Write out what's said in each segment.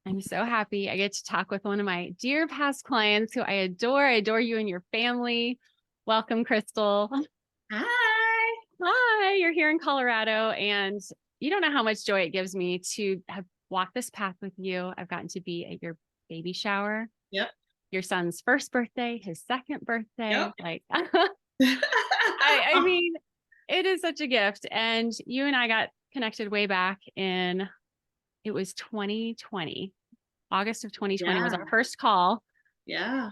I'm so happy I get to talk with one of my dear past clients who I adore. I adore you and your family. Welcome, Kristol. Hi. Hi, you're here in Colorado, and you don't know how much joy it gives me to have walked this path with you. I've gotten to be at your baby shower, Yep. your son's first birthday, his second birthday. Yep. Like, I mean, it is such a gift. And you and I got connected way back in, it was 2020. August of 2020 was Yeah. our first call. Yeah.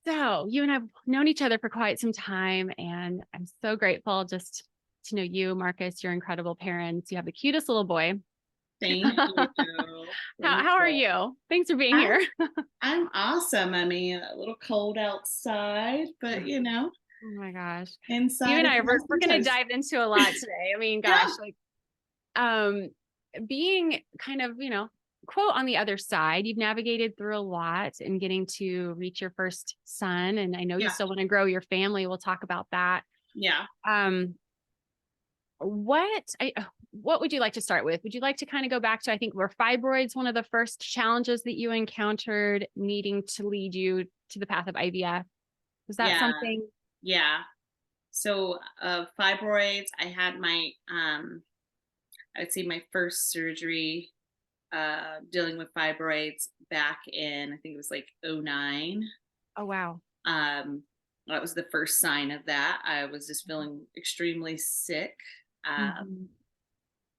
So you and I've known each other for quite some time, and I'm so grateful just to know you, Marcus. You're incredible parents. You have the cutest little boy. Thank you. Thank How are you. you? Thanks for being I'm here. I'm awesome. I mean, a little cold outside, but Oh my gosh. You inside and is I nice we're and gonna toasty. dive into a lot today. I mean, Yeah. gosh, like um being kind of, quote on the other side, you've navigated through a lot and getting to reach your first son. And I know you Yeah. still want to grow your family. We'll talk about that. Yeah. Um, what would you like to start with? Would you like to kind of go back to, I think, were fibroids one of the first challenges that you encountered needing to lead you to the path of IVF? Was that Yeah. something? Yeah. So, fibroids, I had my I'd say my first surgery dealing with fibroids back in, I think it was like '09. Oh, wow. Um, that was the first sign of that. I was just feeling extremely sick, um, Mhm.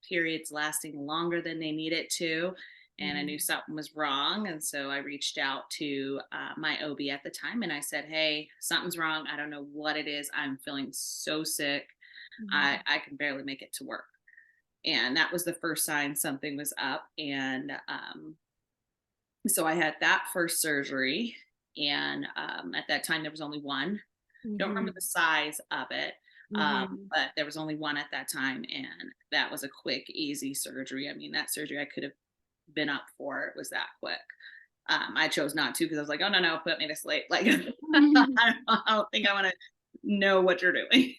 periods lasting longer than they needed to. And I knew Mhm. something was wrong. And so I reached out to my OB at the time and I said, "Hey, something's wrong. I don't know what it is. I'm feeling so sick. Mhm. I can barely make it to work." And that was the first sign something was up. And so I had that first surgery. And at that time, there was only one. Don't remember Mhm. the size of it, Mhm. but there was only one at that time, and that was a quick, easy surgery. I mean, that surgery I could have been up for. It was that quick. I chose not to because I was like, "Oh no, no, put me to sleep." Like, I don't think I want to know what you're doing.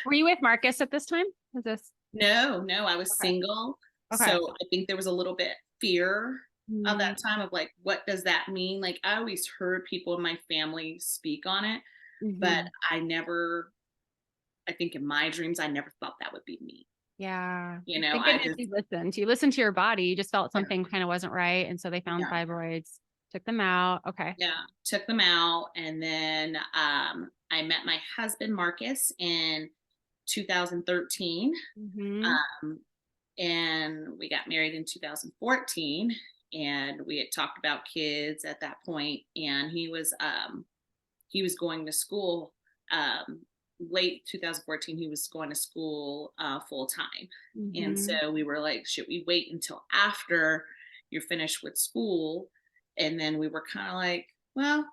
Were you with Marcus at this time? Was this No, no, I was okay? single, Okay. so I think there was a little bit fear of Mhm. that time of like, what does that mean? Like, I always heard people in my family speak on it, but Mhm. I never I think in my dreams, I never thought that would be me. Yeah. I Thank goodness just you listened. You listened to your body. You just felt yeah, something kind of wasn't right. And so they found yeah, fibroids, took them out. Okay. yeah. Took them out, and then I met my husband Marcus in 2013, Hmm. um, and we got married in 2014. And we had talked about kids at that point, and he was going to school um, late 2014. He was going to school full time, and Hmm. so we were like, should we wait until after you're finished with school? And then we were kind of like, well,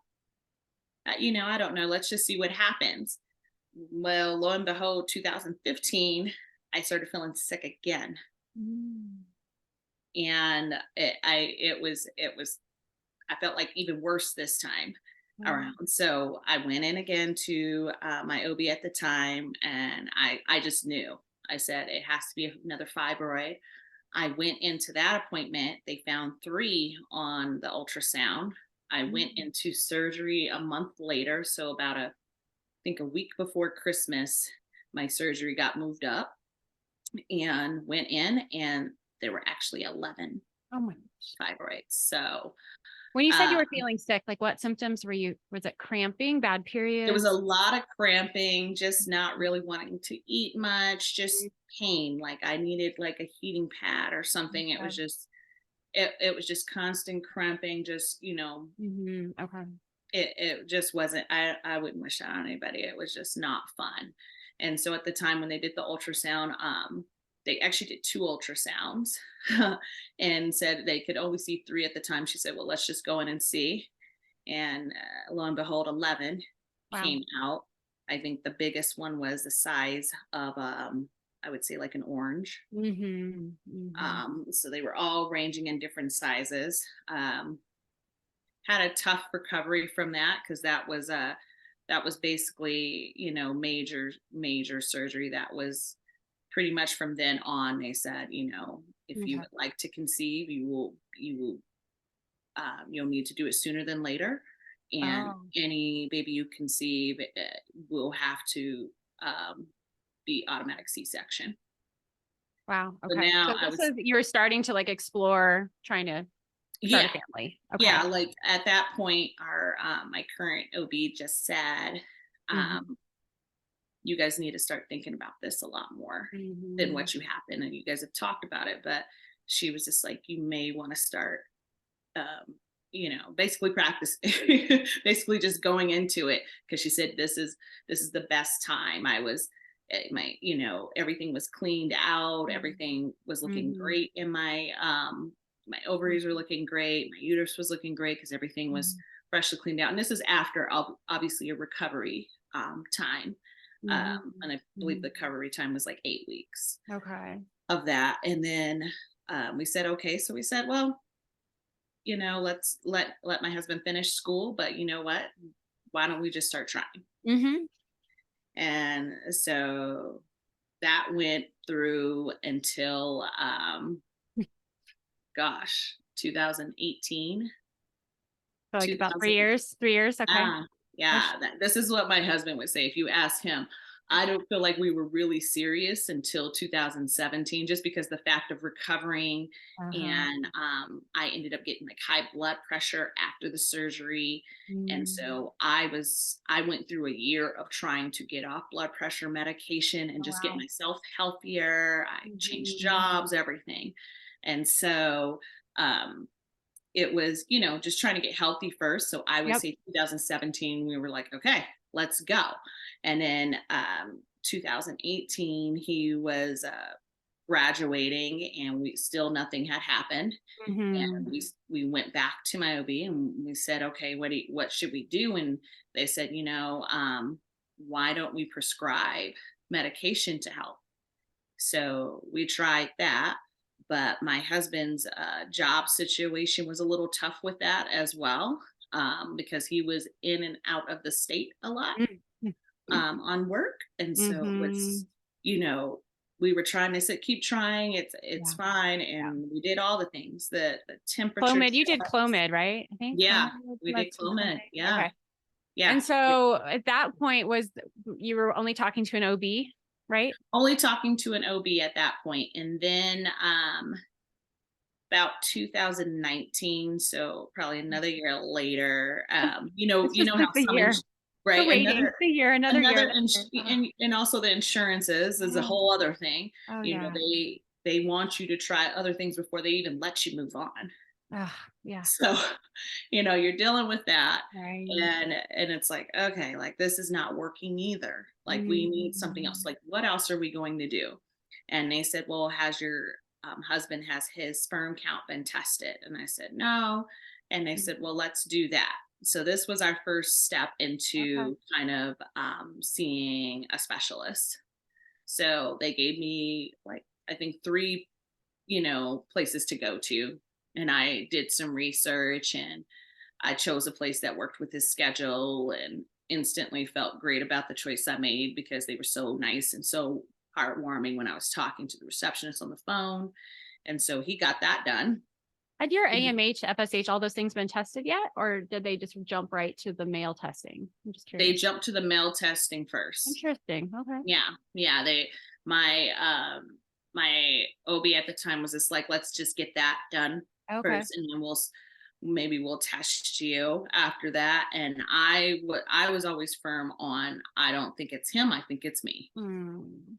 I don't know. Let's just see what happens. Well, lo and behold, 2015, I started feeling sick again, Mm. and it was I felt like even worse this time Oh. around. So I went in again to my OB at the time, and I just knew. I said it has to be another fibroid. I went into that appointment. They found three on the ultrasound. I went Mm. into surgery a month later, so about I think a week before Christmas, my surgery got moved up and went in, and there were actually 11 Oh my gosh. fibroids. So When you said you uh, were feeling sick, like what symptoms were you, was it cramping, bad there was a periods? lot of cramping, just not really wanting to eat much, just pain. Like I needed like a heating pad or something. It was Okay. just it was just constant cramping, just Hmm. Okay. it just wasn't I wouldn't wish that on anybody. It was just not fun. And so at the time when they did the ultrasound, they actually did two ultrasounds and said they could only see three at the time. She said, well, let's just go in and see. And lo and behold, 11 Wow. came out. I think the biggest one was the size of I would say like an orange. Hmm. Hmm. So they were all ranging in different sizes. Had a tough recovery from that because that was basically major surgery. That was pretty much from then on. They said, if you Okay. would like to conceive, you will you'll need to do it sooner than later. And Oh, any baby you conceive will have to um, be automatic C-section. wow. So Okay. now So this is, you're starting to like explore trying to start a yeah, family. yeah. Okay. Like at that point, our my current OB just said, Hmm. um, "You guys need to start thinking about this a lot more than Hmm. what you have been, and you guys have talked about it." But she was just like, "You may want to start." Um, basically practice, basically just going into it because she said this is the best time. I was everything was cleaned out, everything was looking Hmm. great in my ovaries were looking great, my uterus was looking great because everything was freshly cleaned out. And this is after obviously a recovery time. Hmm. And I believe the recovery time was like 8 weeks Okay. of that. And then we said okay, so we said, well, let's let my husband finish school, but you know what? Why don't we just start trying? Hmm. And so that went through until gosh, 2018, So like about 2000. 3 years, 3 years. Okay. Ah, Ish. yeah, this is what my husband would say if you ask him. I don't feel like we were really serious until 2017, just because the fact of recovering, Uh-huh. and I ended up getting like high blood pressure after the surgery, and Mm. so I went through a year of trying to get off blood pressure medication and Oh, just get wow. myself healthier. I changed Mhm. jobs, everything, and so um, it was, just trying to get healthy first. So I would Yep. say 2017, we were like, okay, let's go. And then 2018, he was graduating and we still nothing had happened. And Mhm. we went back to my OB and we said, okay, what should we do? And they said, why don't we prescribe medication to help? So we tried that, but my husband's job situation was a little tough with that as well, because he was in and out of the state a lot Mm. on work, and so Mhm. you know, we were trying to say, keep trying, it's Yeah. fine, Yeah. and we did all the things, the temperature Clomid, you did checks. Clomid, right? I think Yeah, Clomid, we did that's Clomid. something. Yeah, Okay. yeah. And so at that point you were only talking to an OB, right? Only talking to an OB at that point, and then about 2019, so probably another year later. It's You just know how like the some year, the right, waiting, the year, another year, another another year. and also the insurances is a Oh, whole other thing. oh You know, yeah. they want you to try other things before they even let you move on. Oh, yeah. So, you're dealing with that, Right. and it's like, okay, like this is not working either. Like we need something else. Mm. Like what else are we going to do? And they said, well, has your husband has his sperm count been tested? And I said, no. And they said, well, let's do that. So this was our first step Okay. into kind of seeing a specialist. So they gave me like I think three places to go to, and I did some research and I chose a place that worked with his schedule and instantly felt great about the choice I made because they were so nice and so heartwarming when I was talking to the receptionist on the phone. And so he got that done. Had your AMH, FSH, all those things been tested yet? Or did they just jump right to the male testing? I'm just They curious. jumped to the male testing first. Interesting. Okay. Yeah. Yeah. My, my OB at the time was just like, let's just get that done Okay. first and then maybe we'll test you after that. And I was always firm on, I don't think it's him. I think it's me. Hmm.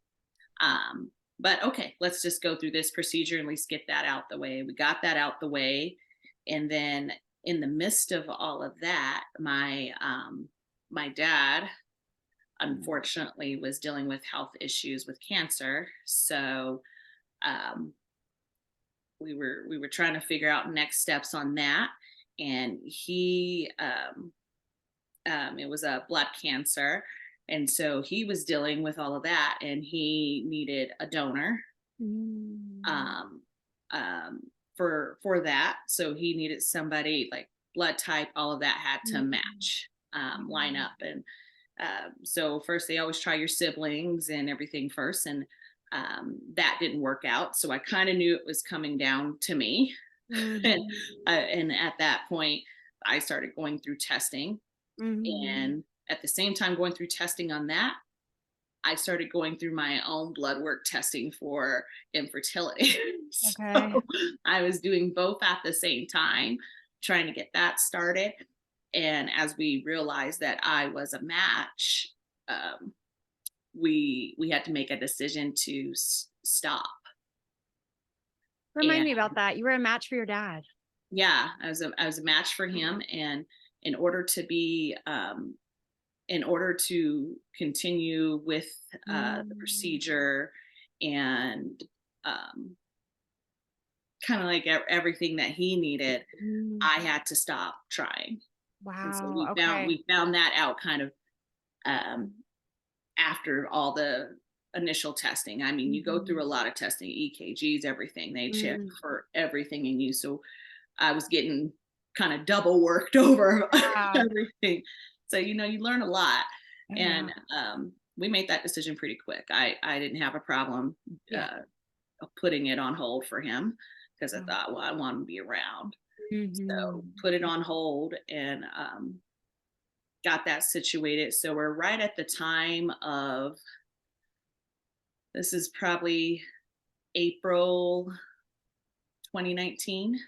Um, but okay, let's just go through this procedure and at least get that out the way. We got that out the way. And then in the midst of all of that, my dad unfortunately was dealing with health issues with cancer. So um, we were trying to figure out next steps on that. And it was a blood cancer, and so he was dealing with all of that, and he needed a donor Mm. um, um, for that. So he needed somebody like blood type, all of that had to Mm. match, line up. And so first they always try your siblings and everything first, and that didn't work out. So I kind of knew it was coming down to me. and, Mhm. and at that point, I started going through testing. Mhm. And at the same time going through testing on that, I started going through my own blood work testing for infertility. Okay. So I was doing both at the same time, trying to get that started. And as we realized that I was a match, um, we had to make a decision to stop. Remind And me about that. You were a match for your dad. yeah, I was a match for him. And in order to be in order to continue with the Mm. procedure and um, kind of like everything that he needed, Mm. I had to stop trying. And so Wow. Okay. we found that out kind of um, after all the initial testing. I mean, you go through a Mhm. lot of testing, EKGs, everything. They check Mm. for everything in you. So I was getting kind of double worked over Yeah. everything. So, you learn a lot. Oh, yeah. And we made that decision pretty quick. I didn't have a problem Yeah. uh, putting it on hold for him because I Yeah. thought, well, I want him to be around. So Mhm. put it on hold and got that situated. So we're right at the time of, this is probably April 2019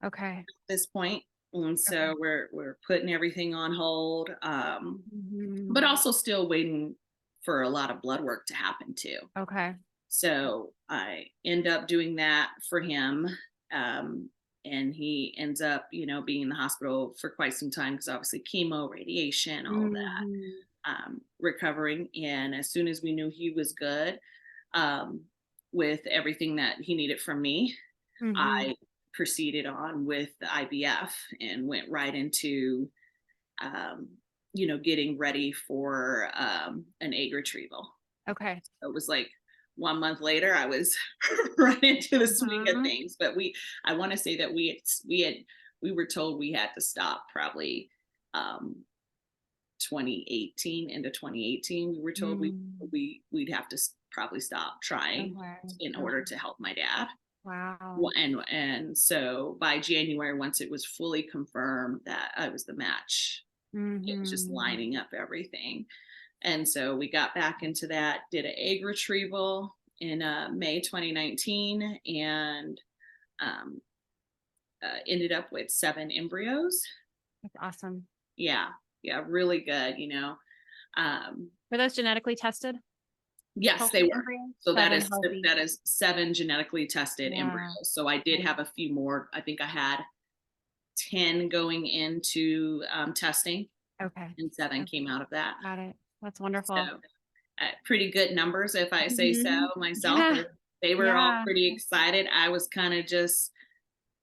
Okay. this point. And Okay. so we're putting everything on hold, Mhm. but also still waiting for a lot of blood work to happen too. Okay. So I end up doing that for him. Um, and he ends up, being in the hospital for quite some time because obviously chemo, radiation, all of that, Mhm. recovering. And as soon as we knew he was good, um, with everything that he needed from me, Mhm. I proceeded on with the IVF and went right into, um, getting ready for an egg retrieval. Okay. So it was like 1 month later, I was right into the swing of Mhm. things. But I want to say that we were told we had to stop probably um, 2018 into 2018. We were told Mm. we'd have to probably stop trying Okay. in order Okay. to help my dad. Wow. Well, and so by January, once it was fully confirmed that I was the match, it was just Mhm. lining up everything. And so we got back into that, did an egg retrieval in May 2019, and um, ended up with 7 embryos. That's awesome. Yeah, yeah, really good. Um, Were those genetically tested? yes, they Healthy were. embryos? So 7 healthy. that is 7 genetically tested Yeah. embryos. So I did have a few more. I think I had 10 going into testing, Okay. and 7 Okay. came out of that. Got it. That's wonderful. So pretty good numbers, if I say so Mhm. myself. Yeah. They were all Yeah. pretty excited. I was kind of just,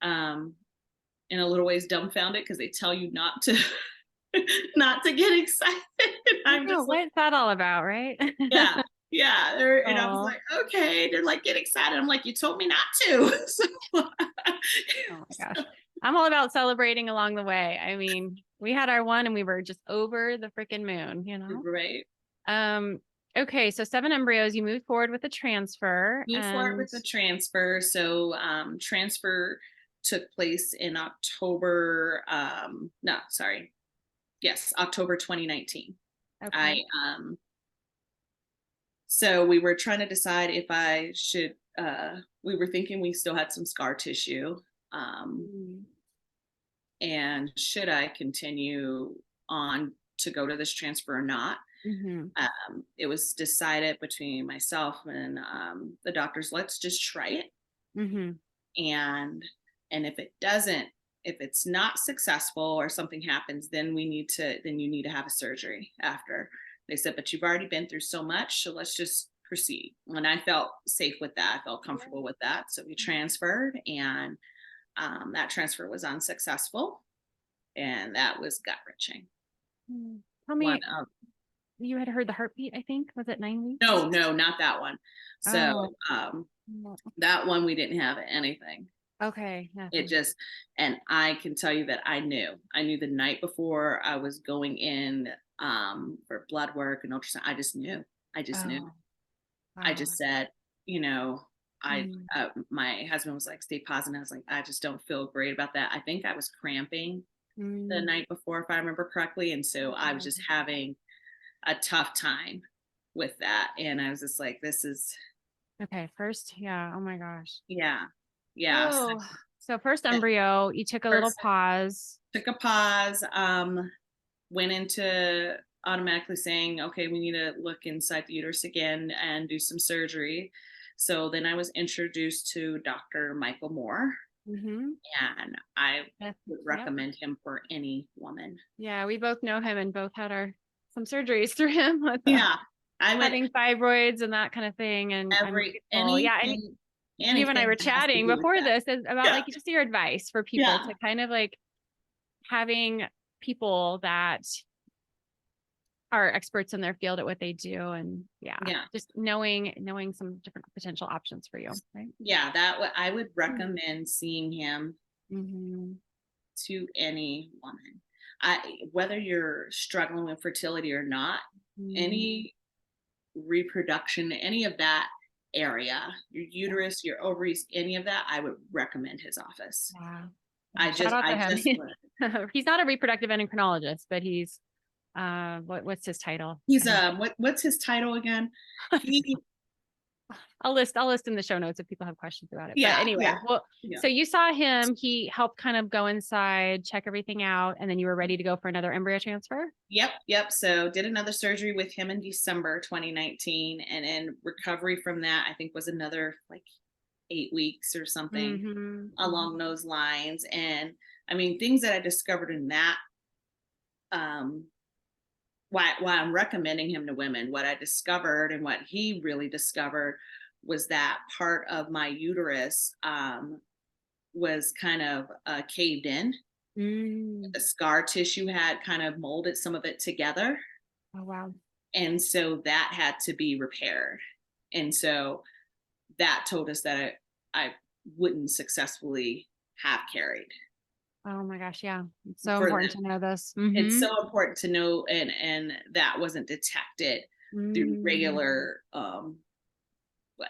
um, in a little ways dumbfounded because they tell you not to, not to get excited. I I'm know. just like, What's that all about, right? yeah, yeah. And I was Oh. like, okay. They're like, get excited. I'm like, you told me not to. So, Oh my gosh. I'm all about celebrating along the way. I mean, we had our one and we were just over the freaking moon. right. Um, okay, so 7 embryos, you moved forward with the transfer Move forward and with the transfer. So transfer took place in October. No, sorry. Yes, October 2019. I okay. So we were trying to decide if I should. We were thinking we still had some scar tissue, um, Mm. and should I continue on to go to this transfer or not? Mhm. It was decided between myself and the doctors. Let's just try it, Mhm. and if it doesn't, if it's not successful or something happens, then you need to have a surgery after. They said, but you've already been through so much, so let's just proceed. And I felt safe with that, I felt Yeah. comfortable with that, so we transferred. And that transfer was unsuccessful, and that was gut wrenching. Mm. Tell One me, of you had heard the heartbeat, I think. Was it 9 weeks? No, no, not that one. So Oh, that one we didn't have anything. okay. It Nothing. just, and I can tell you that I knew the night before I was going in for blood work and ultrasound. I just knew. I just knew. Oh, I wow. just said, you know, Mm. My husband was like, stay positive. I was like, I just don't feel great about that. I think I was cramping the Mm. night before, if I remember correctly. And so I was just having a tough time with that. And I was just like, this is, Okay. First, yeah. Oh my gosh. yeah, yeah. So, Oh, so first yeah, embryo, you took a little first pause. took a pause, went into automatically saying, okay, we need to look inside the uterus again and do some surgery. So then I was introduced to Dr. Michael Moore, Mm-hmm. and I would Yep. recommend him for any woman. Yeah. We both know him and both had some surgeries through him with Yeah, I would having fibroids and that kind of thing. And I'm grateful. Yeah. And you and I anything were that has to chatting do with before that. this about Yeah, like just your advice for people yeah, to kind of like having people that are experts in their field at what they do. And yeah, yeah, just knowing some different potential options for you. Right. yeah. I would recommend seeing him Mm-hmm. to any woman. Whether you're struggling with fertility or not, Mm-hmm. any reproduction, any of that area, your Yeah. uterus, your ovaries, any of that, I would recommend his office. Yeah. Yeah. Shout out to I him. just would. He's not a reproductive endocrinologist, but he's what's his title? He's what's his title again? He I'll list in the show notes if people have questions about it. But yeah, anyway, yeah, well, yeah. so you saw him, he helped kind of go inside, check everything out, and then you were ready to go for another embryo transfer? Yep, yep. So did another surgery with him in December 2019, and then recovery from that I think was another like 8 weeks or something Mm-hmm. along those lines. And I mean, things that I discovered in that, um, why I'm recommending him to women, what I discovered and what he really discovered was that part of my uterus was kind of caved in. Mm. The scar tissue had kind of molded some of it together. Oh, wow. And so that had to be repaired. And so that told us that I wouldn't successfully have carried Oh my gosh. Yeah. It's so for important them. to know this. It's Mm-hmm. so important to know, and that wasn't detected through Mm. regular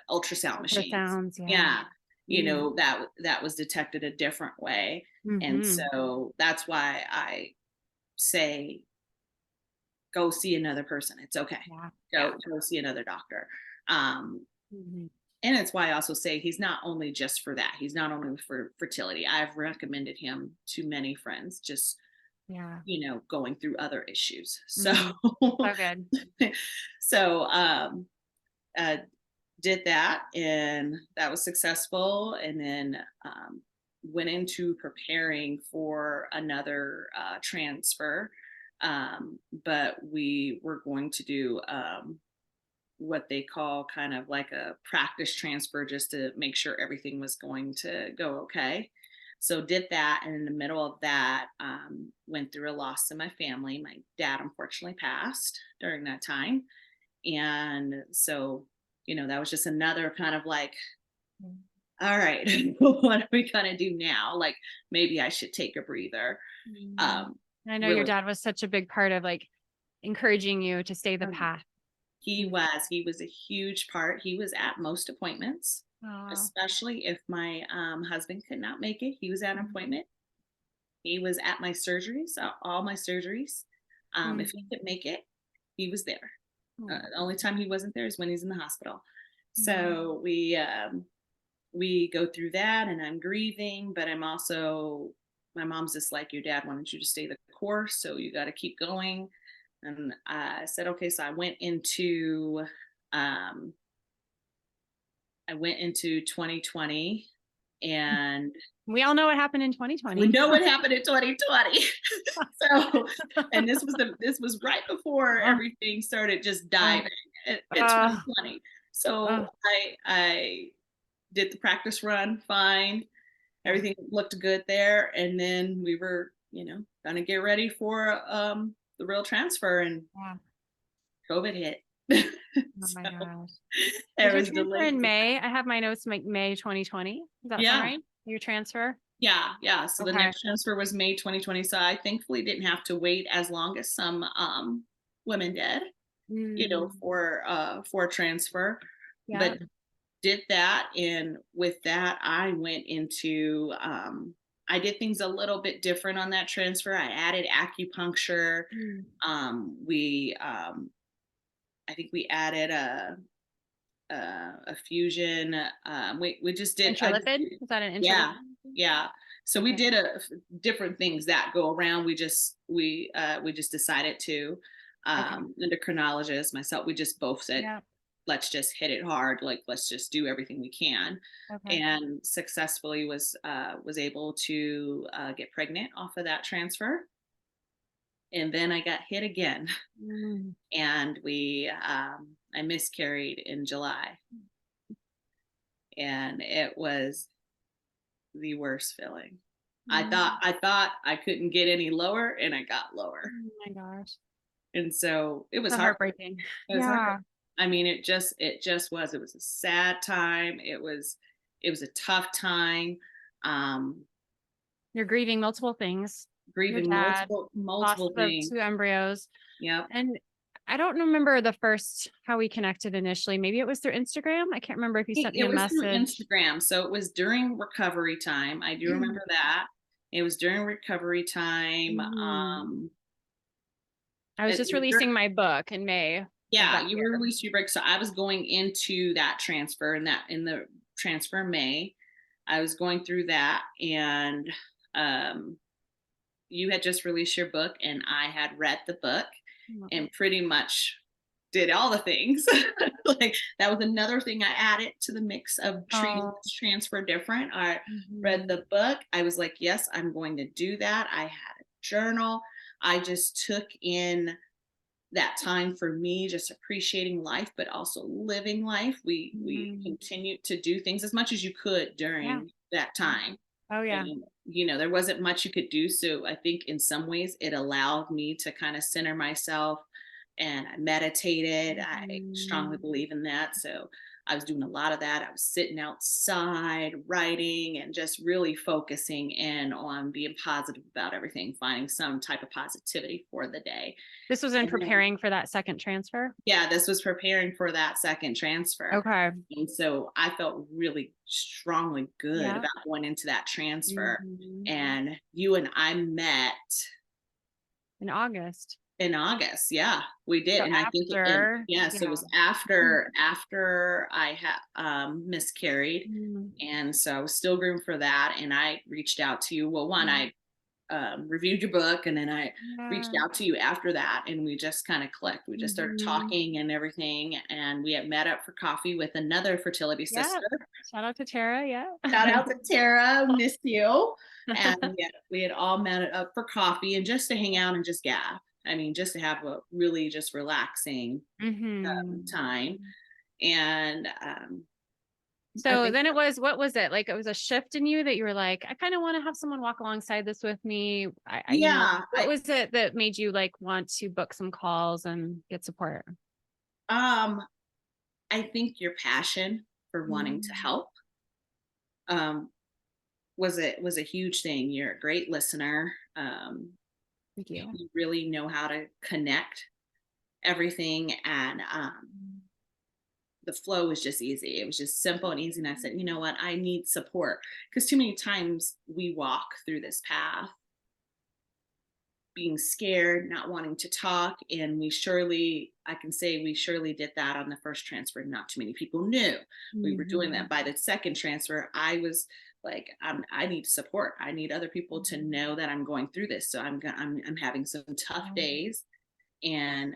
ultrasound machines. Ultrasounds. Yeah. Yeah, Mm. that was detected a different way. And Mm-hmm. so that's why I say go see another person. It's okay. Yeah. Yeah. Go see another doctor. Um, Mm-hmm. and it's why I also say he's not only just for that. He's not only for fertility. I've recommended him to many friends, just Yeah. going through other issues. So Mm-hmm. So good. so uh did that, and that was successful. And then went into preparing for another transfer. But we were going to do what they call kind of like a practice transfer, just to make sure everything was going to go okay. So did that, and in the middle of that, went through a loss in my family. My dad unfortunately passed during that time, and so that was just another kind of like, all right, what are we gonna do now? Like, maybe I should take a breather. Mm. um I know your Really. dad was such a big part of like encouraging you to stay the path. He was a huge part. He was at most appointments, Oh. especially if my husband could not make it. He was at an appointment. He was at my surgeries, all my surgeries. If he Mm-hmm. could make it, he was there. Oh. The only time he wasn't there is when he's in the hospital. Mm. So we go through that, and I'm grieving, but I'm also, my mom's just like, your dad wanted you to stay the course, so you got to keep going. And I said, okay. So um, I went into 2020, and We all know what happened in we 2020. know what happened in 2020. So, and this was right before Uh, everything started just uh, diving at uh, 2020. uh, So I did the practice run fine. yeah, Everything looked good there, and then we were, gonna get ready for the real transfer, and yeah. COVID hit. Oh my So gosh. Was there your was transfer delays. in May? I have my notes like May 2020. Does that sound Yeah, right? Your transfer? yeah, yeah. So the Okay. next transfer was May 2020. So I thankfully didn't have to wait as long as some women did, Mm, for a transfer. yeah. But did that. And with that, I went into, I did things a little bit different on that transfer. I added acupuncture. Mm. We, I think we added a fusion. We just did, Intralipid? Is that an yeah, intralipid? yeah. So we Okay. did different things that go around. We just decided to, Okay. endocrinologist, myself, we just both said, Yeah. let's just hit it hard. Like, let's just do everything we can. Okay. And successfully was able to get pregnant off of that transfer. And then I got hit again, Mm. and I miscarried in July, and it was the worst feeling. Mm. I thought I couldn't get any lower, and I got lower. Oh my gosh. And so it was So heartbreaking. heartbreaking. It was Yeah. heartbreaking. I mean, it was a sad time. It was a tough time. Um, You're grieving multiple things. Your Grieving dad lost multiple the things. 2 embryos. Yep. And I don't remember the first how we connected initially. Maybe it was through Instagram. I can't remember if you sent me It a was through message. Instagram. So it was during recovery time. I do remember that. It was during recovery time. Mhm. I was It just was dur- releasing my book in May of yeah, that you were year. released your break. So I was going into that transfer, and that in the transfer May, I was going through that, and um, you had just released your book, and I had read the book Oh. and pretty much did all the things. Like, that was another thing I added to the mix of treating Oh. this transfer different. I read Mhm. the book. I was like, yes, I'm going to do that. I had a journal. I just took in that time for me, just appreciating life, but also living life. We Mhm. continued to do things as much as you could Yeah. during that Yeah. time. Oh, yeah. And there wasn't much you could do. So I think in some ways it allowed me to kind of center myself, and I meditated. I strongly Mhm. believe in that. So I was doing a lot of that. I was sitting outside writing and just really focusing in on being positive about everything, finding some type of positivity for the day. This was in And then, preparing for that second transfer? yeah, this was preparing for that second transfer. Okay. And so I felt really strongly good Yeah. about going into that transfer. Mhm. And you and I met In August. in August. Yeah, we did. So And I think, after, yes, it yeah. was after I had miscarried. Mhm. And so I was still groomed for that. And I reached out to you. Well, one, Mhm. I reviewed your book, and then I reached Yeah. out to you after that, and we just kind of clicked. We just started Mhm. talking and everything, and we had met up for coffee with another fertility Yeah. sister. Shout out to Tara, yeah. Shout out to Tara, miss you. And we had all met up for coffee and just to hang out and just gab. I mean, just to have a really just relaxing Mhm. time. And I So think, then it was, what was it? Like, it was a shift in you that you were like, I kind of want to have someone walk alongside this with me. yeah, What was it that made you like want to book some calls and get support? um, I think your passion for wanting to Mm. help um, was a huge thing. You're a great listener. Thank you. You really know how to connect everything, and the flow was just easy. It was just simple and easy. And I said, you know what, I need support, because too many times we walk through this path being scared, not wanting to talk, and I can say we surely did that on the first transfer. Not too many people knew we were doing Mhm. that. By the second transfer, I was like, I need support. I need other people to know that I'm going through this. So I'm having some tough Um, days, and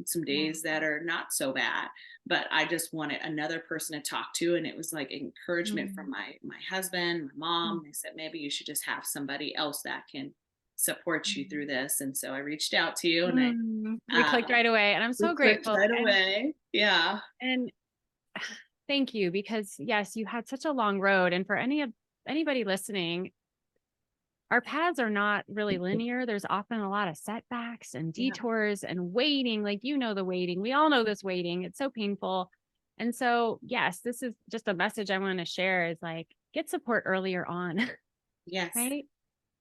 some yeah. days that are not so bad, but I just wanted another person to talk to. And it was like encouragement from Mm. my husband, my mom. They said, maybe you should just have somebody else that can support you through this. And so I reached out to you, and We clicked um, right away, and I'm we so clicked grateful. right away. Yeah. And thank you, because yes, you had such a long road. And for anybody listening, our paths are not really linear. There's often a lot of setbacks and Yeah. detours and waiting. Like, the waiting. We all know this waiting. It's so painful. And so, yes, this is just a message I want to share is like, get support earlier on, Yes. right?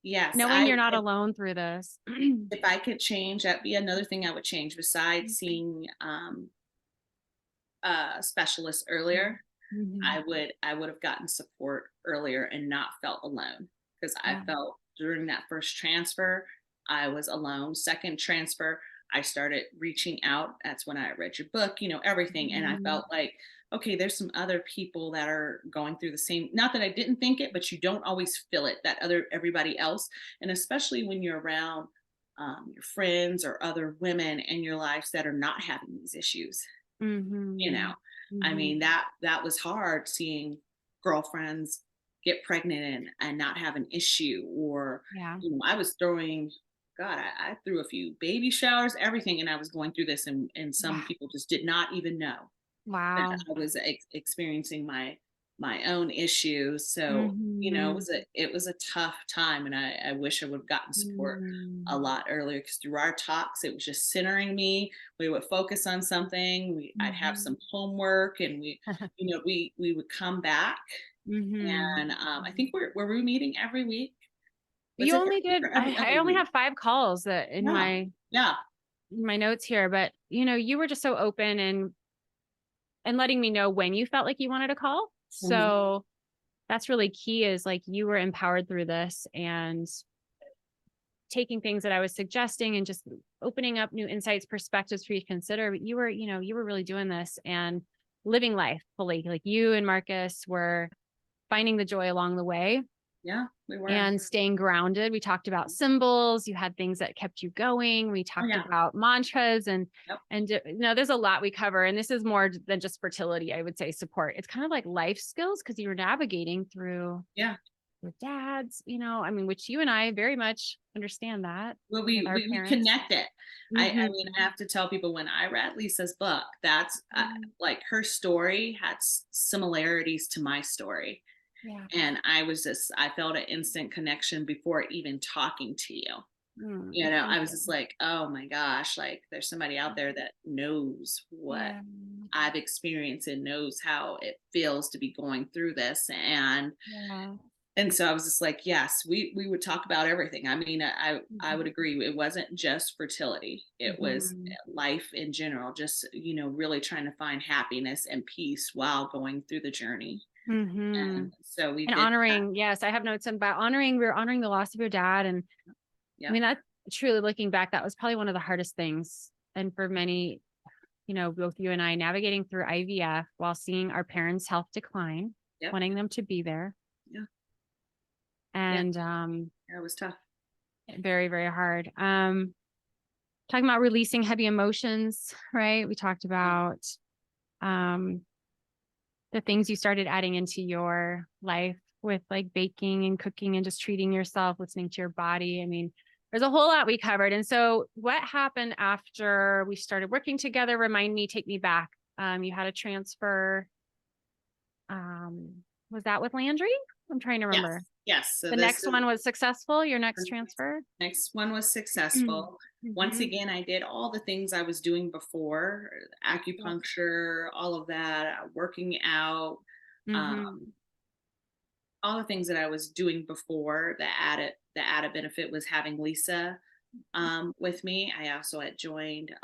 Yes. Knowing you're not alone through this. If I could change, that'd be another thing I would change, besides Mhm. seeing specialist earlier, Mhm. I would have gotten support earlier and not felt alone, because I Yeah. felt during that first transfer I was alone. Second transfer, I started reaching out. That's when I read your book, everything, and I Mhm. felt like, okay, there's some other people that are going through the same. Not that I didn't think it, but you don't always feel it. That other everybody else, and especially when you're around your friends or other women in your lives that are not having these issues you know Mhm. I Mhm. mean, that was hard, seeing girlfriends get pregnant and not have an issue, or Yeah. I was throwing, god, I threw a few baby showers, everything, and I was going through this, and some Wow. people just did not even know that Wow. I was experiencing my own issues. So, Mhm. it was a tough time, and I wish I would have gotten support a Mhm. lot earlier, because through our talks, it was just centering me. We would focus on something. I'd have Mhm. some homework, and we would come back, Mhm. and I think were we meeting every week? Was You it only every week did or every I other only week? have 5 calls that Yeah, yeah. in my notes here, but, you were just so open and letting me know when you felt like you wanted a call. Mhm. So, that's really key is, like, you were empowered through this and taking things that I was suggesting and just opening up new insights, perspectives for you to consider. But you were really doing this and living life fully. Like, you and Marcus were finding the joy along the way Yeah, we were. and staying grounded. We talked about symbols. You had things that kept you going. We Oh talked yeah. about mantras Yep. there's a lot we cover. And this is more than just fertility, I would say support. It's kind of like life skills because you're navigating through Yeah. your dads, I mean, which you and I very much understand that Well, with our we parents. connect it. I Mhm. mean, I have to tell people, when I read Lisa's book, that's like, her story had similarities to my story, Yeah. and I felt an instant connection before even talking to you. Thank I was you. just like, oh my gosh, like, there's somebody out there that knows what Yeah. I've experienced and knows how it feels to be going through this, Yeah. and so I was just like, yes, we would talk about everything. I mean, I would Mhm. agree. It wasn't just fertility. It was Mhm. life in general, just, really trying to find happiness and peace while going through the journey. And Mhm. so we And did that. honoring, yes, I have notes about we're honoring the loss of your dad. And I Yep. mean, that truly looking back, that was probably one of the hardest things. And for many, both you and I navigating through IVF while seeing our parents' health decline, Yep. wanting them to be there. Yeah. Yeah. And Yeah, it was tough. very, very hard. Talking about releasing heavy emotions, right? We talked Yeah. about um the things you started adding into your life with like baking and cooking and just treating yourself, listening to your body. I mean, there's a whole lot we covered. And so what happened after we started working together? Remind me, take me back. You had a transfer. Was that with Landry? I'm trying to Yes. remember. Yes. So The this next is one was successful, your next the transfer? next one was successful. Once Mm-hmm. again, I did all the things I was doing before: Yep. acupuncture, all of that, working out. Um, Mm-hmm. all the things that I was doing before. The added benefit was having Lisa with me. I also had joined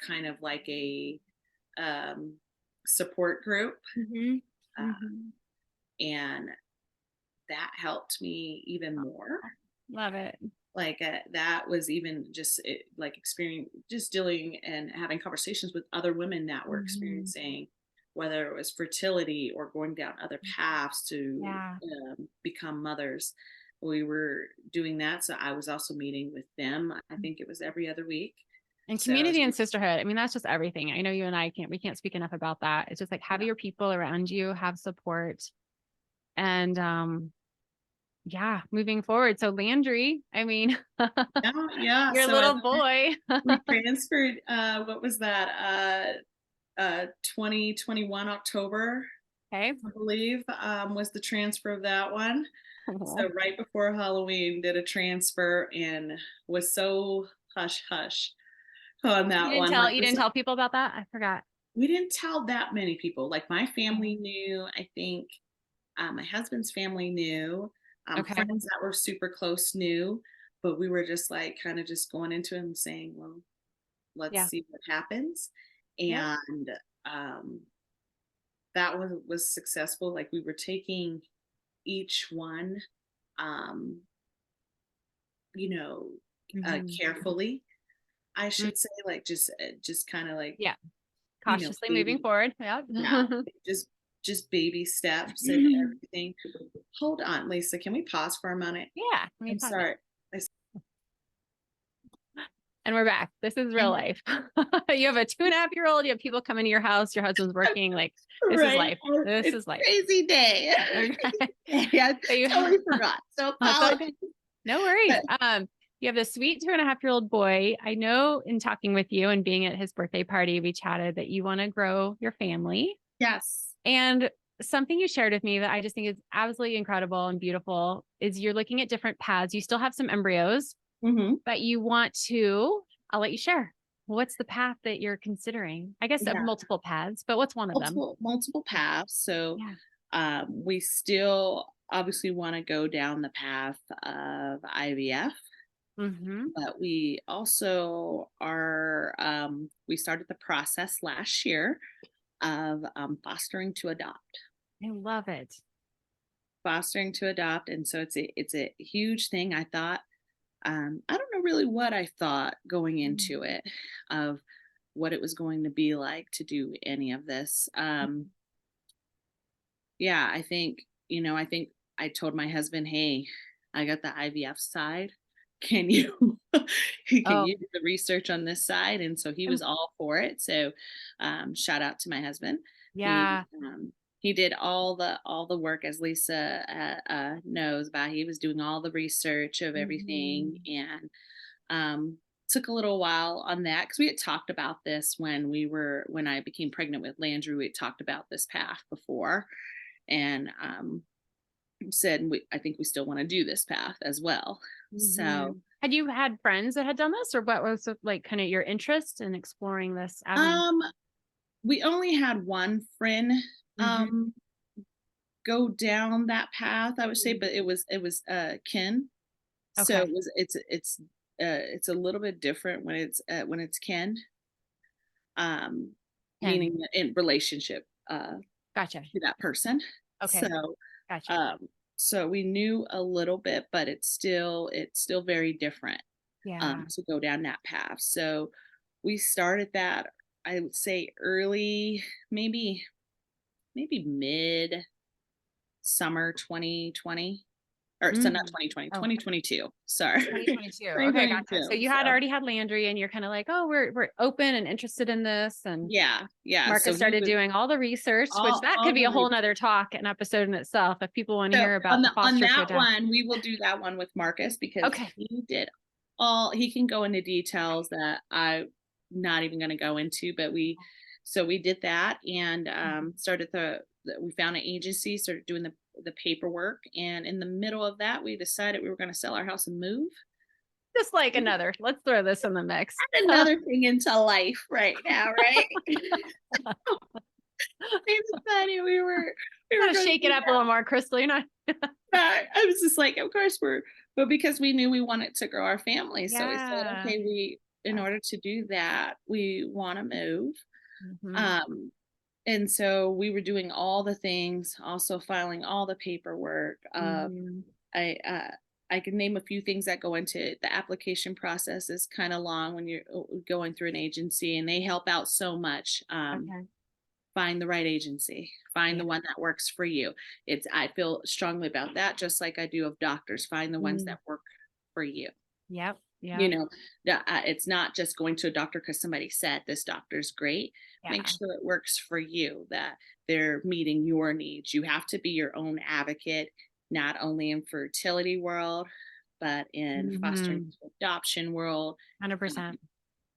kind of like a um, support group, Mm-hmm. uh, Mm-hmm. and that helped me even more. Love it. Like, that was even just like experience, just dealing and having conversations with other women that were Mm-hmm. experiencing, whether it was fertility or going down other paths to Yeah. become mothers. We were doing that, so I was also meeting with them. I think it was every other week. And So community and sisterhood. I mean, that's just everything. I know you and we can't speak enough about that. It's just like have yeah, your people around you, have support. And yeah, moving forward. So Landry, I mean, yeah, yeah. your So little boy. we transferred. What was that? 2021 October, Okay. I believe, was the transfer of that one. Cool. So right before Halloween, did a transfer and was so hush hush on that one. Like, You didn't tell people about that? I forgot. we didn't tell that many people. Like, my family Oh, knew. I think my husband's family knew. okay. Friends that were super close knew, but we were just like kind of just going into it and saying, well, let's Yeah. see what happens. Yep. And that was successful. Like we were taking each one, um, you know, Mhm. carefully, I Mm, should say, like just kind of like, yeah. Cautiously moving baby, forward. Yep. yeah, just just baby steps and everything. Hold on, Lisa, can we pause for a minute? Yeah. Let me I'm pause it. sorry. And we're back. This is real life. You have a 2.5-year-old. You have people coming to your house. Your husband's working. Like, this is Right. life. This It's is life. crazy day. Okay. Yeah, So you totally forgot. So That's apologies. okay. No worries. But You have this sweet 2.5-year-old boy. I know in talking with you and being at his birthday party, we chatted that you want to grow your family. yes. And something you shared with me that I just think is absolutely incredible and beautiful is you're looking at different paths. You still have some embryos, Hmm. but you want to, I'll let you share. What's the path that you're considering? I guess of Yeah. multiple paths, but what's one of them? Multiple paths. So Yeah. we still obviously want to go down the path of IVF, Mm-hmm. but we also are we started the process last year of fostering to adopt. I love it. Fostering to adopt, and so it's a huge thing. I thought, I don't know really what I thought going into it, of what it was going to be like to do any of this. Yeah, I think, I think I told my husband, hey, I got the IVF side. Can you can Oh, you do the research on this side? And so he um, was all for it. So shout out to my husband. He yeah. he did all the work, as Lisa knows about. He was doing all the research of everything, Mhm. and took a little while on that because we had talked about this when I became pregnant with Landry. We had talked about this path before, and said I think we still want to do this path as well. So Mhm. Had you had friends that had done this, or what was it, like kind of your interest in exploring this avenue? um we only had one friend Mhm. um go down that path, I would say, but it was kin. So Okay. it's a little bit different when it's kin, um Ken. meaning in relationship Gotcha. to that person. Okay. So Gotcha. um so we knew a little bit, but it's still very different Yeah. to go down that path. So we started that, I would say, early, maybe mid summer 2020, or so not Mm. 2020, Oh, 2022. Sorry. 2022. Okay, gotcha. So 2022. you had So already had Landry and you're kind of like, oh, we're open and interested in this. And yeah, yeah. So Marcus he started was doing all the research, which that could all be the a whole research. nother talk, an episode in itself. If people want to So hear about the on foster to that adopt. one, we will do that one with Marcus, because Okay. he can go into details that I'm not even going to go into, but we did that, and started we found an agency, started doing the paperwork, and in the middle of that, we decided we were going to sell our house and move. Just like another, let's throw this in the mix. Add another thing into life right now, right? It's funny. We were Gotta going shake it through up a little more, Kristol. You're not. that. I was just like, of course but because we knew we wanted to grow our family, so we said, Yeah. okay, in Yeah. order to do that, we want to move. Mhm. Um, and so we were doing all the things, also filing all the paperwork. Mhm. I I can name a few things that go into it. The application process is kind of long when you're going through an agency, and they help out so much. Okay. Find the right agency, find the Yeah. one that works for you. I feel strongly about that, just like I do of doctors. Find the ones Mm. that work for you. Yep. you Yep. know it's not just going to a doctor because somebody said this doctor's great. Make Yeah. sure it works for you, that they're meeting your needs. You have to be your own advocate, not only in fertility world, but in fostering Mhm. to adoption world. um, 100%.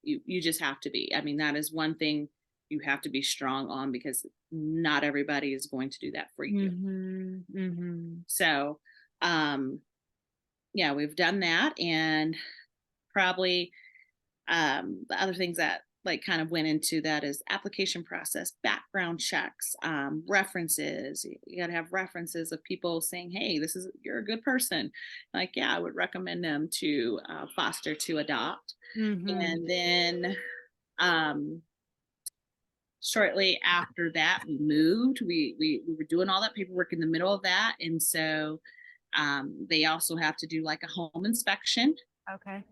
you just have to be. I mean, that is one thing you have to be strong on, because not everybody is going to do that for you. Mhm. Mhm. So um yeah, we've done that. And probably the other things that like kind of went into that is application process, background checks, references. You got to have references of people saying, hey, you're a good person. Like, yeah, I would recommend them to foster to adopt. Mhm. And then um shortly after that, we moved. We were doing all that paperwork in the middle of that, and so they also have to do like a home inspection Okay.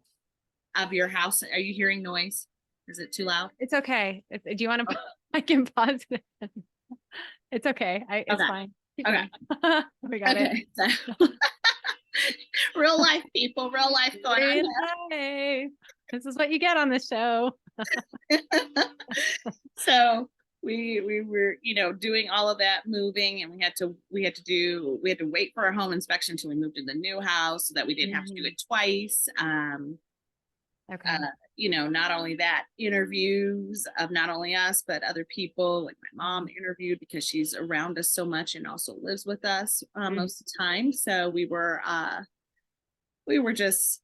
of your house. Are you hearing noise? Is it too loud? It's okay. Do you want to, Oh, I can pause it. It's okay. It's okay. fine. Keep Okay. going. We got it. Okay. So real life people, real life going on Real life. This is what you get on the show. here. So we were, doing all of that moving, and we had to wait for our home inspection until we moved to the new house so that we didn't have to do it twice. Okay. Not only that, interviews of not only us, but other people, like my mom interviewed because she's around us so much and also lives with us most of the time. So we were just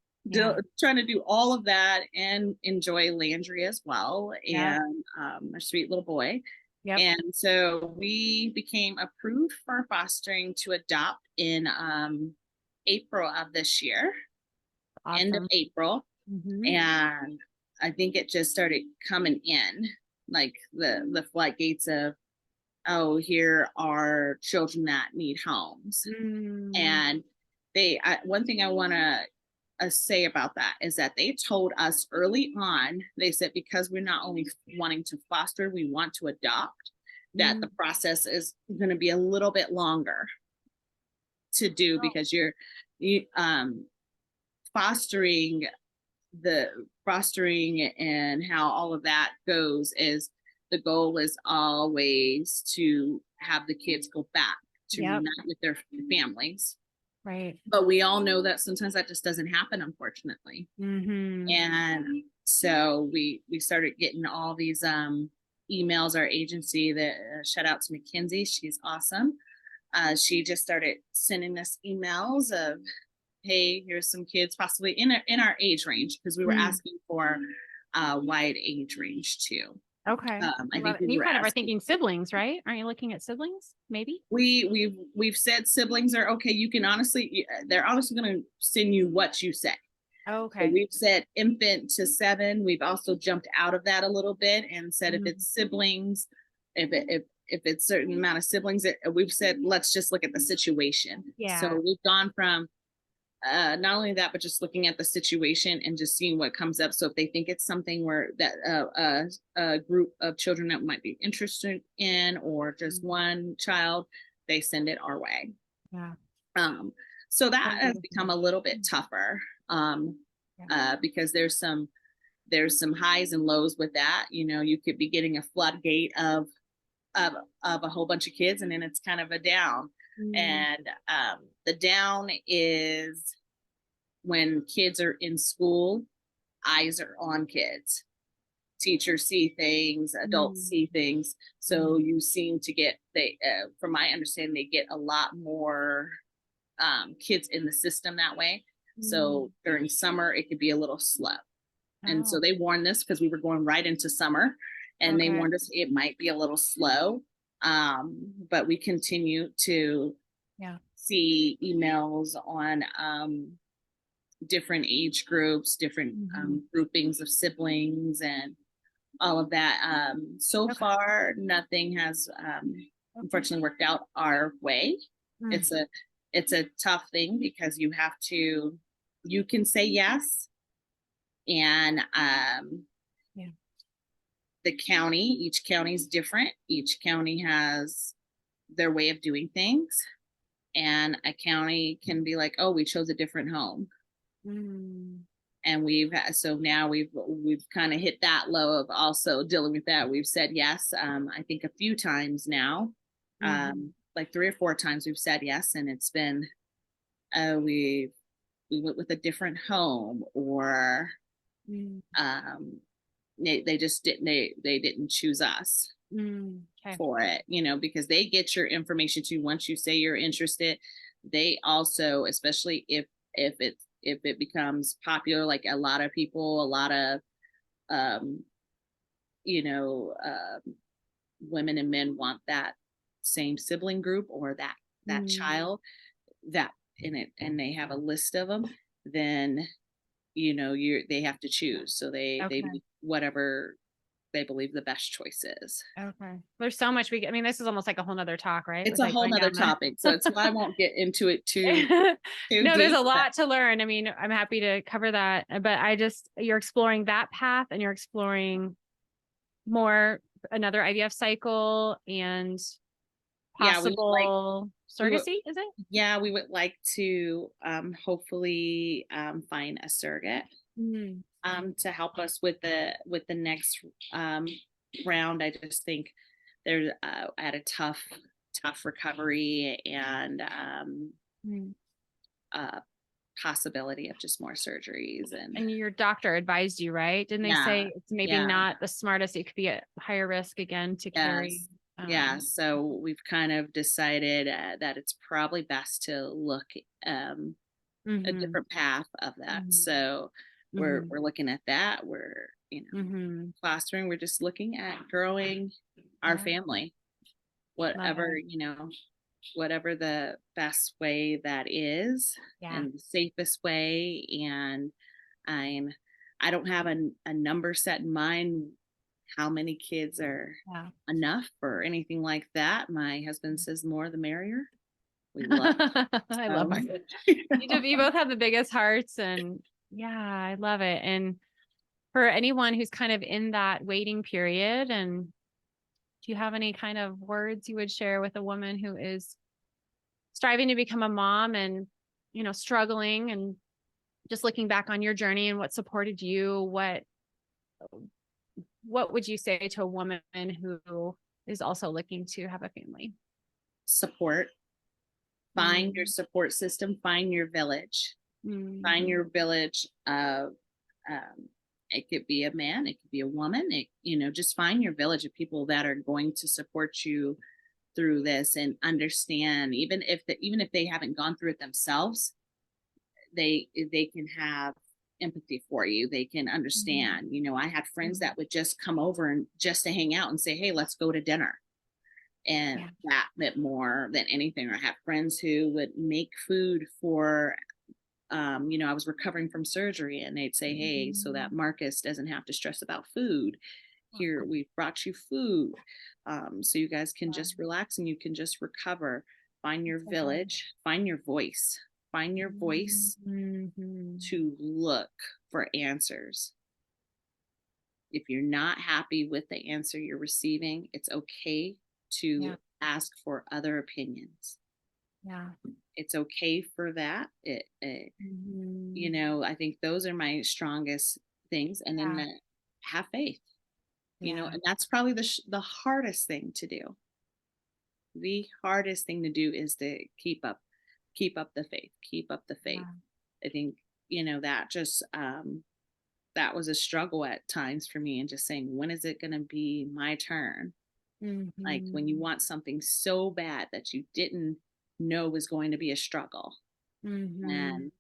trying to do all of that and enjoy Landry as well, and our sweet little boy. Yep. And so we became approved for fostering to adopt in April of this year, end of Awesome. April. Mhm. And I think it just started coming in, like the floodgates of, oh, here are children that need homes. And one thing I want to say about that is that they told us early on, they said, because we're not only wanting to foster, we want to adopt, that the process is going to be a little bit longer to do, because you fostering and how all of that goes is, the goal is always to have the kids go back to reunite with their families. Right. But we all know that sometimes that just doesn't happen, unfortunately. And so we started getting all these emails. Our agency, that shout out to Mackenzie, she's awesome. She just started sending us emails of, hey, here's some kids possibly in our age range, because we were asking for a wide age range too. Okay. I think you kind of are thinking siblings, right? Aren't you looking at siblings? Maybe we've said siblings are okay. You can honestly, they're honestly going to send you what you say. Okay. So we've said infant to 7. We've also jumped out of that a little bit and said, if it's siblings, if it's certain amount of siblings, we've said, let's just look at the situation. So we've gone from not only that, but just looking at the situation and just seeing what comes up. So if they think it's something where that a group of children that might be interested in, or just one child, they send it our way. So that has become a little bit tougher, because there's some highs and lows with that. You could be getting a floodgate of a whole bunch of kids, and then it's kind of a down. And the down is when kids are in school, eyes are on kids. Teachers see things, adults see things. So you seem to get, from my understanding, they get a lot more kids in the system that way. So during summer, it could be a little slow. And so they warned us, because we were going right into summer, and they warned us it might be a little slow. But we continue to see emails on different age groups, different groupings of siblings, and all of that. So far, nothing has unfortunately worked out our way. It's a tough thing, because you can say yes, and each county is different. Each county has their way of doing things, and a county can be like, oh, we chose a different home. And now we've kind of hit that low of also dealing with that. We've said yes, I think a few times now, like 3 or 4 times we've said yes, and it's been we went with a different home, or they just didn't they didn't choose us for it, because they get your information too. Once you say you're interested, they also, especially if it becomes popular, like a lot of women and men want that same sibling group, or that child, that in it, and they have a list of them, then they have to choose. So they whatever they believe the best choice is. Okay. There's so much I mean, this is almost like a whole nother talk, right? It's With a like whole going nother down the topic. So it's why I won't get into it too No, there's deep. a But lot to learn. I mean, I'm happy to cover that, but you're exploring that path and you're exploring more another IVF cycle and yeah, possible we would surrogacy, is it? yeah, we would like to hopefully find a surrogate Mm, to help us with the next um round. I just think they're at a tough recovery and mm. uh possibility of just more surgeries and And your doctor advised you, right? Didn't they yeah, say it's maybe yeah, not the smartest, it could be at higher risk again to carry? yes, yeah. So we've kind of decided that it's probably best to look a Mhm, different path of that. mhm, So mhm, we're looking at that. We're mhm. fostering. We're just looking at growing our Yeah, family, love whatever it. whatever the best way that is, Yeah. and the safest way. And I'm I don't have a number set in mind how many kids are Yeah. enough or anything like that. My husband says more the merrier. We love I so, love it. you You know. both have the biggest hearts and yeah, I love it. And for anyone who's kind of in that waiting period, and do you have any kind of words you would share with a woman who is striving to become a mom and, struggling and just looking back on your journey and what supported you, what would you say to a woman who is also looking to have a family? Support. Find your Mm, support system. Find your village. Find mhm, your village of it could be a man, it could be a woman. Just find your village of people that are going to support you through this and understand. Even if they haven't gone through it themselves, they can have empathy for you. They can mhm, understand. I had friends mhm. that would just come over and just to hang out and say, hey, let's go to dinner. And Yeah. that meant more than anything. Or I have friends who would make food for I was recovering from surgery and they'd say, hey, so that Mhm. Marcus doesn't have to stress about food. Here, we've brought you food. So you guys can just relax and you can just recover. Find your That's so good. village, find your voice, find your voice Mhm. to look for answers. If you're not happy with the answer you're receiving, it's okay Yeah, to ask for other opinions. yeah. It's okay for that. Mhm. I think those are my strongest things. And then Yeah, have faith, yeah, and that's probably the hardest thing to do. The hardest thing to do is to keep up the faith, keep up the faith. yeah. I think, that just, that was a struggle at times for me and just saying, when is it going to be my turn? Like when you Mhm. want something so bad that you didn't know was going to be a struggle Mhm.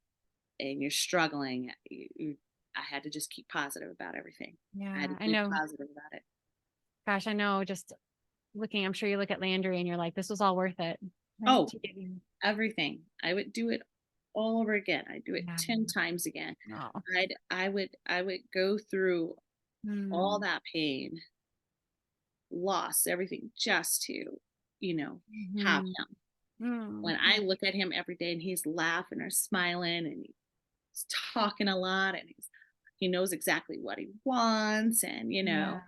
and you're struggling, I had to just keep positive about everything. I had to Yeah, I keep know. positive about it. Gosh, I know just I'm sure you look at Landry and you're like, this was all worth it, right? Oh, To get you. everything. I would do it all over again. I'd do it Yeah. 10 times again. No. I would go through all Mm. that pain, loss, everything just to, have Mhm. him. Mm. When I look at him every day and he's laughing or smiling and he's talking a lot and he knows exactly what he wants. And Yeah.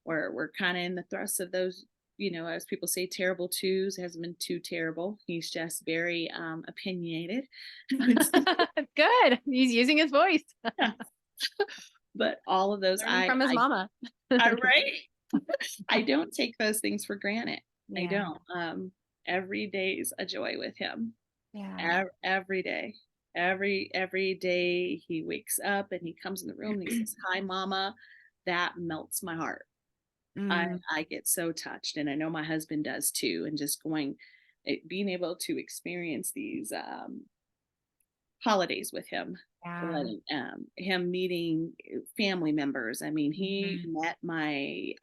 we're kind of in the thrust of those, as people say, terrible twos. Hasn't been too terrible. He's just very opinionated. Good. He's using his voice. Yeah. But all of those, Learning from his mama. I right. I don't take those things for granted. I Yeah. don't. Every day's a joy with him. Yeah. Every day. Every day he wakes up and he comes in the room and he says, "Hi, mama." That melts my heart. I Mm. I get so touched, and I know my husband does too. And just being able to experience these holidays with him, Yeah. letting him meeting family members. I mean, he Mhm. met my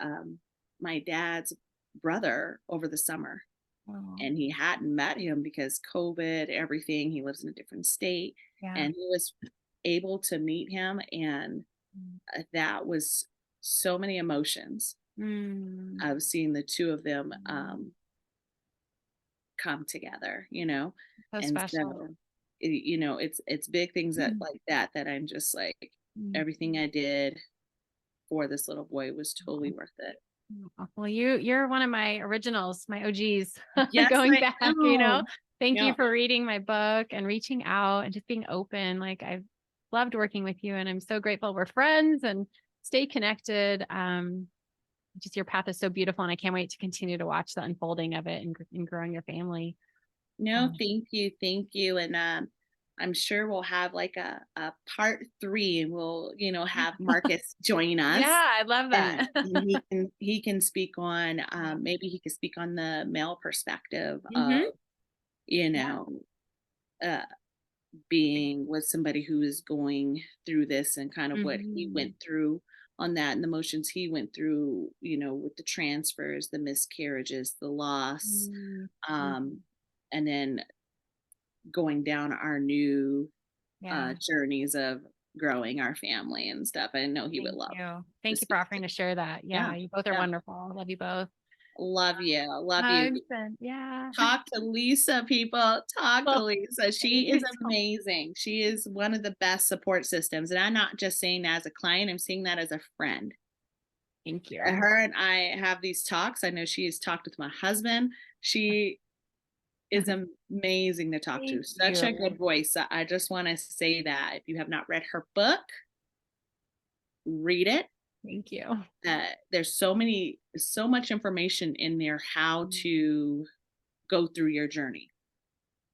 dad's brother over the summer, Oh, and he hadn't met him because COVID, everything. He lives in a different state, yeah. and he was able to meet him, and Mm. that was so many emotions Mm. of seeing the two of them come together, So and special. so it's big things that Mm. like that I'm just like, Mm. everything I did for this little boy was totally worth it. Oh, well, you're one of my originals, my OGs Yes, going I back, know. Thank you Yeah. for reading my book and reaching out and just being open. Like I've loved working with you and I'm so grateful we're friends and stay connected. Just your path is so beautiful and I can't wait to continue to watch the unfolding of it and growing your family. No, Um, thank you, and I'm sure we'll have like a part 3, and we'll have Marcus join us, yeah, I love and that. he can speak on, Yeah. maybe he could speak on the male perspective of Hmm. you Yeah. know uh, being with somebody who is going through this, and kind of what he Hmm. went through on that, and the emotions he went through, with the transfers, the miscarriages, the loss, Hmm. um, and then going down our new Yeah. journeys of growing our family and stuff. I know he would Thank love you. to Thank you for speak. offering to share that. Yeah, Yeah, you both are yeah. wonderful. Love you both. Love you. Love you. Hugs and yeah. Talk to Lisa, people. Talk to Well, Lisa. thank She you is so amazing. She is one of the best support systems. And I'm not just saying that as a client, I'm saying that as a friend. thank you. Her and I have these talks. I know she has talked with my husband. She is amazing to talk to. Thank Such a you. good voice. I just want to say that if you have not read her book, read it. Thank you. There's so much information in there, how to go through your journey,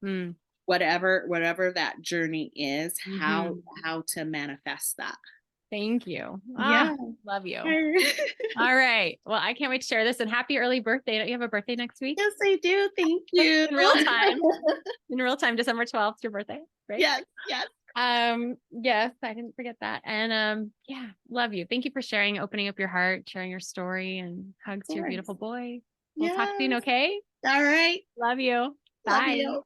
Mm, whatever that journey is, how mhm. how to manifest that. Thank you. Yeah. Love you. Yes, All right. Well, I can't wait to share this and happy early birthday. Don't you have a birthday next week? I do. Thank you. In real time. In real time, December 12th, your birthday. Right? Yes, yes, Yes, I didn't forget that. And yeah, love you. Thank you for sharing, opening up your heart, sharing your story, and hugs of to your course. beautiful boy. We'll talk soon, Yes. okay? All right. Love you. Love Bye. you.